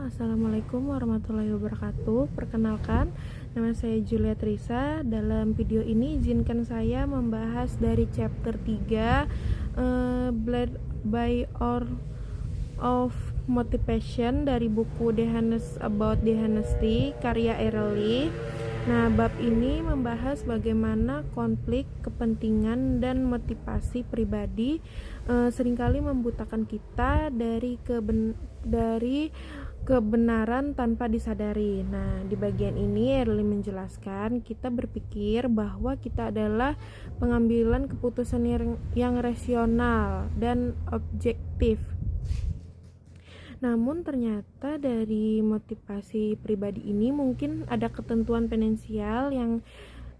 Assalamualaikum warahmatullahi wabarakatuh. Perkenalkan, nama saya Julia Trisa. Dalam video ini izinkan saya membahas dari chapter 3 Bled by or of Motivation dari buku The Honest About the Honesty karya Early. Nah, bab ini membahas bagaimana konflik kepentingan dan motivasi pribadi seringkali membutakan kita dari kebenaran tanpa disadari. Nah, di bagian ini Early menjelaskan kita berpikir bahwa kita adalah pengambilan keputusan yang rasional dan objektif. Namun ternyata dari motivasi pribadi ini mungkin ada ketentuan finansial yang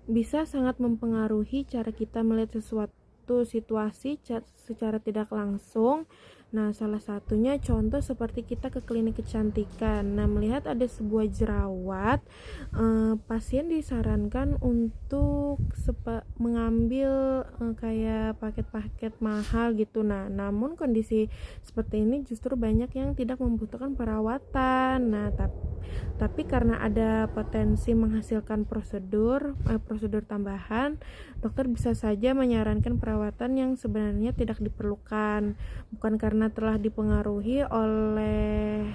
bisa sangat mempengaruhi cara kita melihat sesuatu situasi secara tidak langsung. Nah, salah satunya contoh seperti kita ke klinik kecantikan. Nah, melihat ada sebuah jerawat, pasien disarankan untuk mengambil kayak paket-paket mahal gitu. Nah, namun kondisi seperti ini justru banyak yang tidak membutuhkan perawatan. Nah, tapi karena ada potensi menghasilkan prosedur tambahan, dokter bisa saja menyarankan perawatan yang sebenarnya tidak diperlukan, bukan karena telah dipengaruhi oleh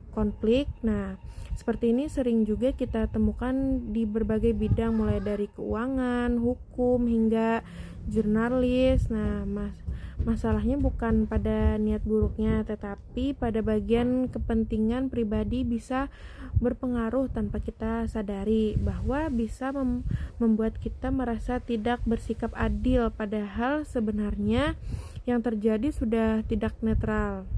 konflik. Nah, seperti ini sering juga kita temukan di berbagai bidang, mulai dari keuangan, hukum, hingga jurnalis. Nah, masalahnya bukan pada niat buruknya, tetapi pada bagian kepentingan pribadi bisa berpengaruh tanpa kita sadari, bahwa bisa membuat kita merasa tidak bersikap adil, padahal sebenarnya yang terjadi sudah tidak netral.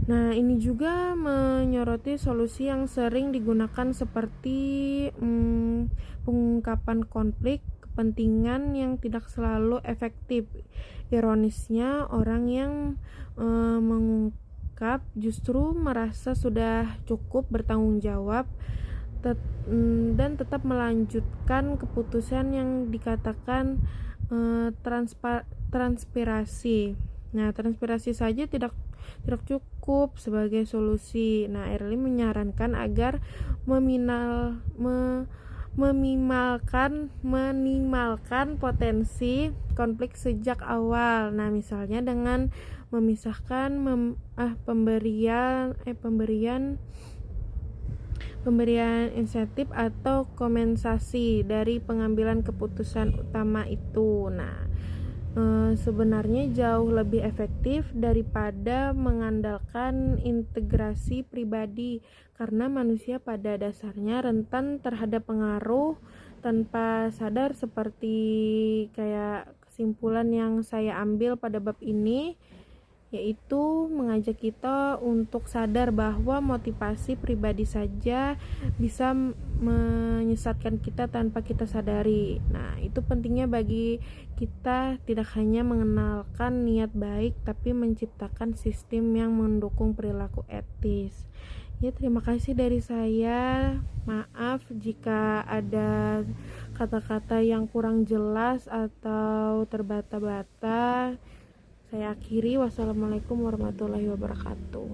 Nah, ini juga menyoroti solusi yang sering digunakan seperti pengungkapan konflik kepentingan yang tidak selalu efektif. Ironisnya, orang yang mengungkap justru merasa sudah cukup bertanggung jawab dan tetap melanjutkan keputusan yang dikatakan transpirasi. Nah, transpirasi saja tidak cukup sebagai solusi. Nah, Early menyarankan agar meminimalkan potensi konflik sejak awal. Nah, misalnya dengan memisahkan pemberian insentif atau kompensasi dari pengambilan keputusan utama itu. Nah, sebenarnya jauh lebih efektif daripada mengandalkan integrasi pribadi, karena manusia pada dasarnya rentan terhadap pengaruh tanpa sadar. Seperti kayak kesimpulan yang saya ambil pada bab ini, yaitu mengajak kita untuk sadar bahwa motivasi pribadi saja bisa menyesatkan kita tanpa kita sadari. Nah, itu pentingnya bagi kita tidak hanya mengenalkan niat baik, tapi menciptakan sistem yang mendukung perilaku etis. Ya, terima kasih dari saya. Maaf jika ada kata-kata yang kurang jelas atau terbata-bata. Saya akhiri. Wassalamualaikum warahmatullahi wabarakatuh.